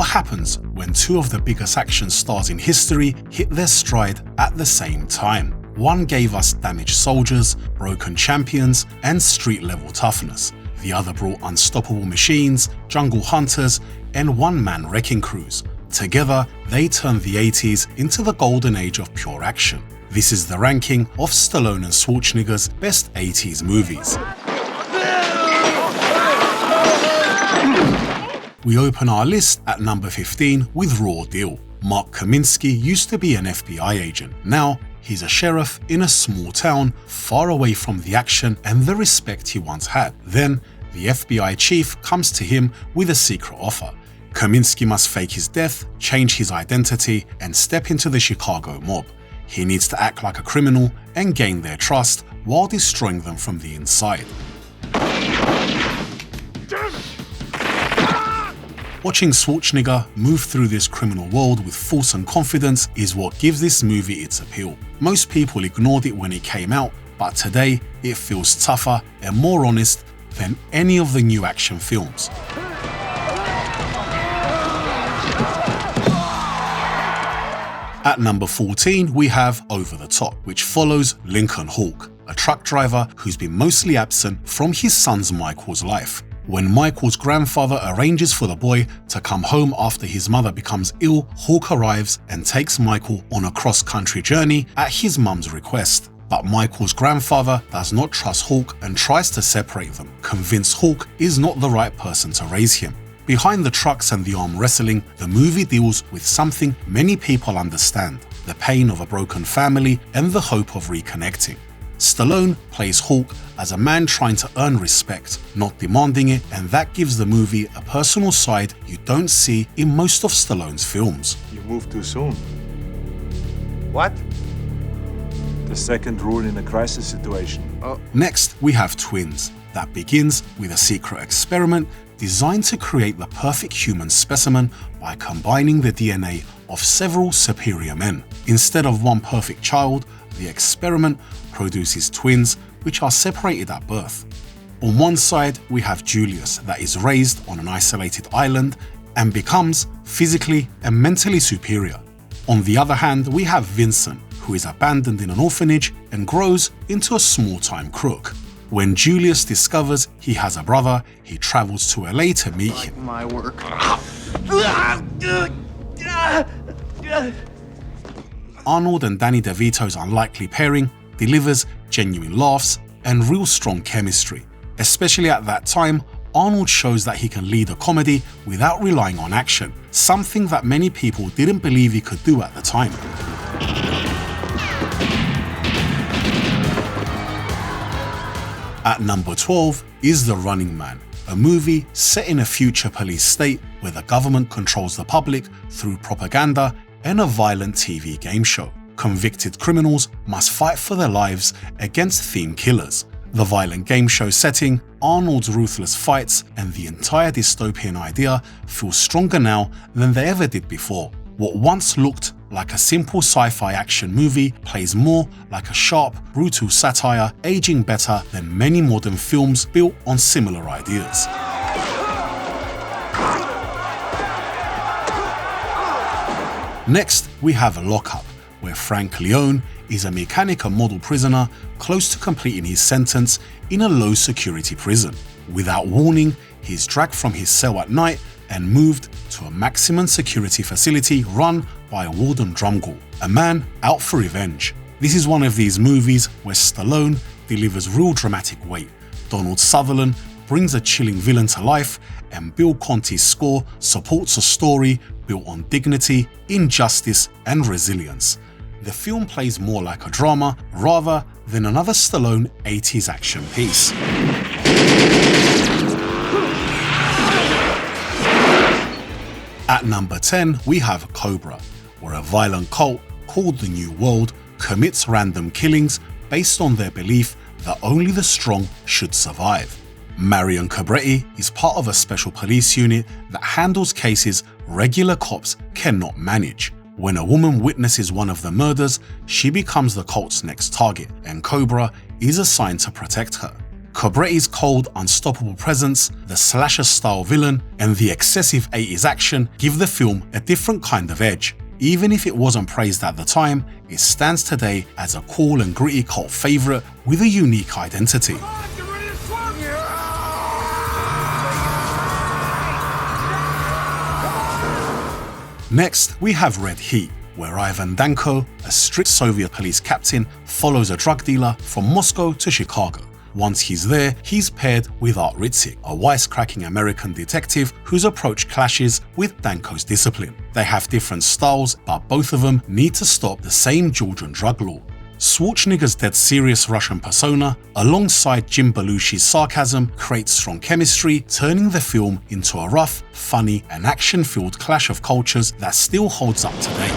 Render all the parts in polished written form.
What happens when two of the biggest action stars in history hit their stride at the same time? One gave us damaged soldiers, broken champions, and street-level toughness. The other brought unstoppable machines, jungle hunters, and one-man wrecking crews. Together, they turned the 80s into the golden age of pure action. This is the ranking of Stallone and Schwarzenegger's best 80s movies. We open our list at number 15 with Raw Deal. Mark Kaminsky used to be an FBI agent. Now, he's a sheriff in a small town far away from the action and the respect he once had. Then, the FBI chief comes to him with a secret offer. Kaminsky must fake his death, change his identity, and step into the Chicago mob. He needs to act like a criminal and gain their trust while destroying them from the inside. Watching Schwarzenegger move through this criminal world with force and confidence is what gives this movie its appeal. Most people ignored it when it came out, but today it feels tougher and more honest than any of the new action films. At number 14, we have Over the Top, which follows Lincoln Hawk, a truck driver who's been mostly absent from his son's Michael's life. When Michael's grandfather arranges for the boy to come home after his mother becomes ill, Hawk arrives and takes Michael on a cross-country journey at his mum's request. But Michael's grandfather does not trust Hawk and tries to separate them, convinced Hawk is not the right person to raise him. Behind the trucks and the arm wrestling, the movie deals with something many people understand: the pain of a broken family and the hope of reconnecting. Stallone plays Hawk as a man trying to earn respect, not demanding it, and that gives the movie a personal side you don't see in most of Stallone's films. You moved too soon. What? The second rule in a crisis situation. Next, we have Twins, that begins with a secret experiment designed to create the perfect human specimen by combining the DNA of several superior men. Instead of one perfect child, the experiment produces twins which are separated at birth. On one side, we have Julius, that is raised on an isolated island and becomes physically and mentally superior. On the other hand, we have Vincent, who is abandoned in an orphanage and grows into a small-time crook. When Julius discovers he has a brother, he travels to LA to meet him. My work. Arnold and Danny DeVito's unlikely pairing delivers genuine laughs and real strong chemistry. Especially at that time, Arnold shows that he can lead a comedy without relying on action, something that many people didn't believe he could do at the time. At number 12 is The Running Man, a movie set in a future police state where the government controls the public through propaganda and a violent TV game show. Convicted criminals must fight for their lives against theme killers. The violent game show setting, Arnold's ruthless fights, and the entire dystopian idea feel stronger now than they ever did before. What once looked like a simple sci-fi action movie plays more like a sharp, brutal satire, aging better than many modern films built on similar ideas. Next, we have Lockup, where Frank Leone is a mechanic and model prisoner close to completing his sentence in a low-security prison. Without warning, he's dragged from his cell at night and moved to a maximum security facility run by a warden Drumgoole, a man out for revenge. This is one of these movies where Stallone delivers real dramatic weight, Donald Sutherland brings a chilling villain to life, and Bill Conti's score supports a story built on dignity, injustice, and resilience. The film plays more like a drama rather than another Stallone 80s action piece. At number 10, we have Cobra, where a violent cult called the New World commits random killings based on their belief that only the strong should survive. Marion Cobretti is part of a special police unit that handles cases regular cops cannot manage. When a woman witnesses one of the murders, she becomes the cult's next target, and Cobra is assigned to protect her. Cobretti's cold, unstoppable presence, the slasher-style villain, and the excessive 80s action give the film a different kind of edge. Even if it wasn't praised at the time, it stands today as a cool and gritty cult favourite with a unique identity. Next, we have Red Heat, where Ivan Danko, a strict Soviet police captain, follows a drug dealer from Moscow to Chicago. Once he's there, he's paired with Art Ritzik, a wisecracking American detective whose approach clashes with Danko's discipline. They have different styles, but both of them need to stop the same Georgian drug lord. Schwarzenegger's dead serious Russian persona, alongside Jim Belushi's sarcasm, creates strong chemistry, turning the film into a rough, funny, and action-filled clash of cultures that still holds up today.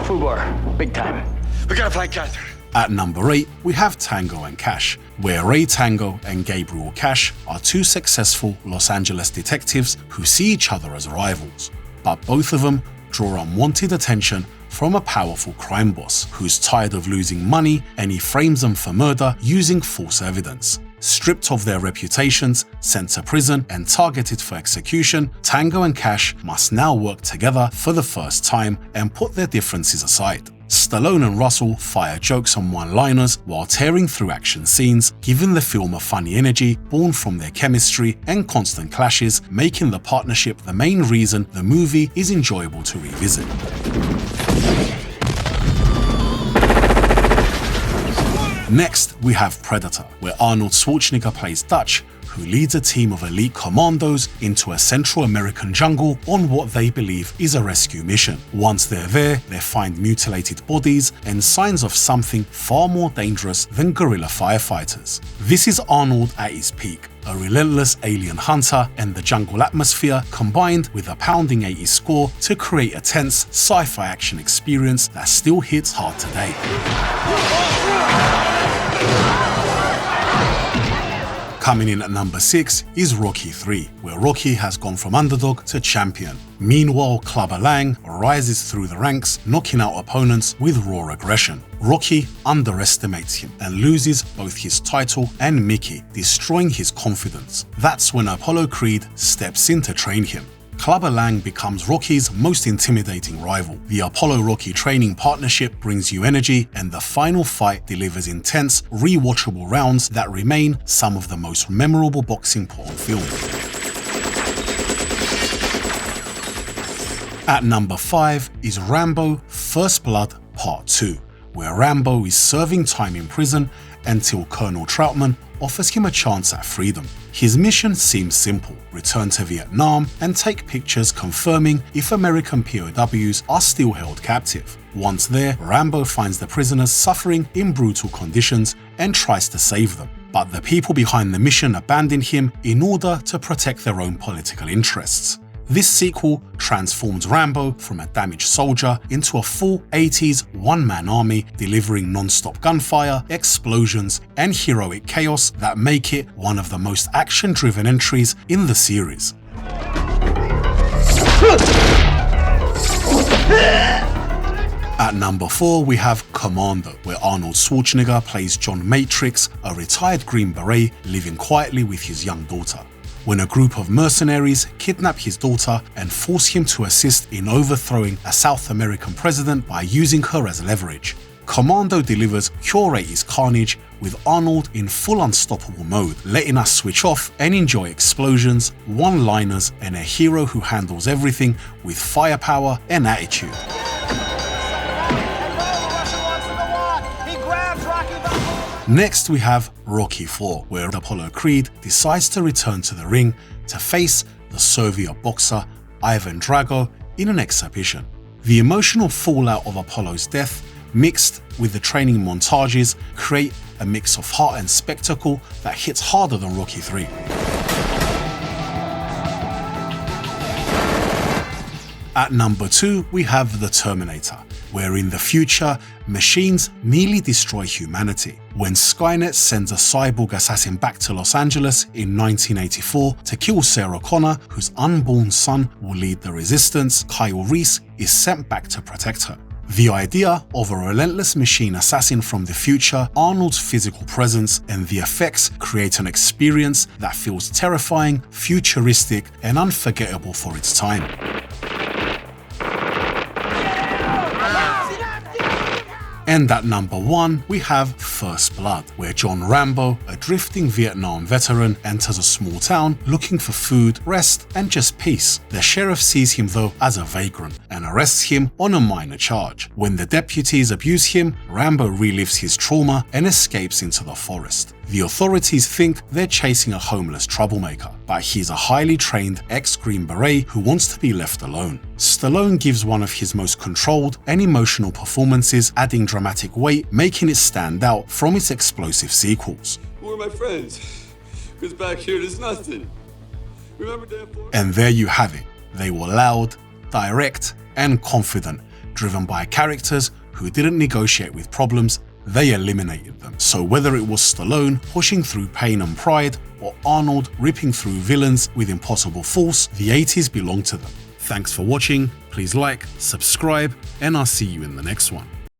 Fubar, big time. We gotta find Catherine. At number 8, we have Tango and Cash, where Ray Tango and Gabriel Cash are two successful Los Angeles detectives who see each other as rivals. But both of them draw unwanted attention from a powerful crime boss who's tired of losing money, and he frames them for murder using false evidence. Stripped of their reputations, sent to prison, and targeted for execution, Tango and Cash must now work together for the first time and put their differences aside. Stallone and Russell fire jokes and one-liners while tearing through action scenes, giving the film a funny energy born from their chemistry and constant clashes, making the partnership the main reason the movie is enjoyable to revisit. Next, we have Predator, where Arnold Schwarzenegger plays Dutch, who leads a team of elite commandos into a Central American jungle on what they believe is a rescue mission. Once they're there, they find mutilated bodies and signs of something far more dangerous than guerrilla firefighters. This is Arnold at his peak, a relentless alien hunter, and the jungle atmosphere combined with a pounding 80s score to create a tense sci-fi action experience that still hits hard today. Coming in at number 6 is Rocky 3, where Rocky has gone from underdog to champion. Meanwhile, Clubber Lang rises through the ranks, knocking out opponents with raw aggression. Rocky underestimates him and loses both his title and Mickey, destroying his confidence. That's when Apollo Creed steps in to train him. Clubber Lang becomes Rocky's most intimidating rival. The Apollo-Rocky training partnership brings you energy, and the final fight delivers intense, rewatchable rounds that remain some of the most memorable boxing porn film. At number 5 is Rambo: First Blood Part 2, where Rambo is serving time in prison until Colonel Troutman offers him a chance at freedom. His mission seems simple: return to Vietnam and take pictures confirming if American POWs are still held captive. Once there, Rambo finds the prisoners suffering in brutal conditions and tries to save them. But the people behind the mission abandon him in order to protect their own political interests. This sequel transforms Rambo from a damaged soldier into a full 80s one-man army, delivering non-stop gunfire, explosions, and heroic chaos that make it one of the most action-driven entries in the series. At number 4, we have Commando, where Arnold Schwarzenegger plays John Matrix, a retired Green Beret living quietly with his young daughter. When a group of mercenaries kidnap his daughter and force him to assist in overthrowing a South American president by using her as leverage, Commando delivers pure 80s carnage with Arnold in full unstoppable mode, letting us switch off and enjoy explosions, one-liners, and a hero who handles everything with firepower and attitude. Next, we have Rocky 4, where Apollo Creed decides to return to the ring to face the Soviet boxer Ivan Drago in an exhibition. The emotional fallout of Apollo's death, mixed with the training montages, create a mix of heart and spectacle that hits harder than Rocky 3. At number 2, we have The Terminator, where in the future, machines merely destroy humanity. When Skynet sends a cyborg assassin back to Los Angeles in 1984 to kill Sarah Connor, whose unborn son will lead the resistance, Kyle Reese is sent back to protect her. The idea of a relentless machine assassin from the future, Arnold's physical presence, and the effects create an experience that feels terrifying, futuristic, and unforgettable for its time. And at number 1, we have First Blood, where John Rambo, a drifting Vietnam veteran, enters a small town looking for food, rest, and just peace. The sheriff sees him though as a vagrant and arrests him on a minor charge. When the deputies abuse him, Rambo relives his trauma and escapes into the forest. The authorities think they're chasing a homeless troublemaker, but he's a highly trained ex-Green Beret who wants to be left alone. Stallone gives one of his most controlled and emotional performances, adding dramatic weight, making it stand out from its explosive sequels. Who are my friends? Because back here there's nothing. Remember Dan Ford? And there you have it. They were loud, direct, and confident, driven by characters who didn't negotiate with problems, they eliminated them. So whether it was Stallone pushing through pain and pride, or Arnold ripping through villains with impossible force, the 80s belong to them. Thanks for watching, please like, subscribe, and I'll see you in the next one.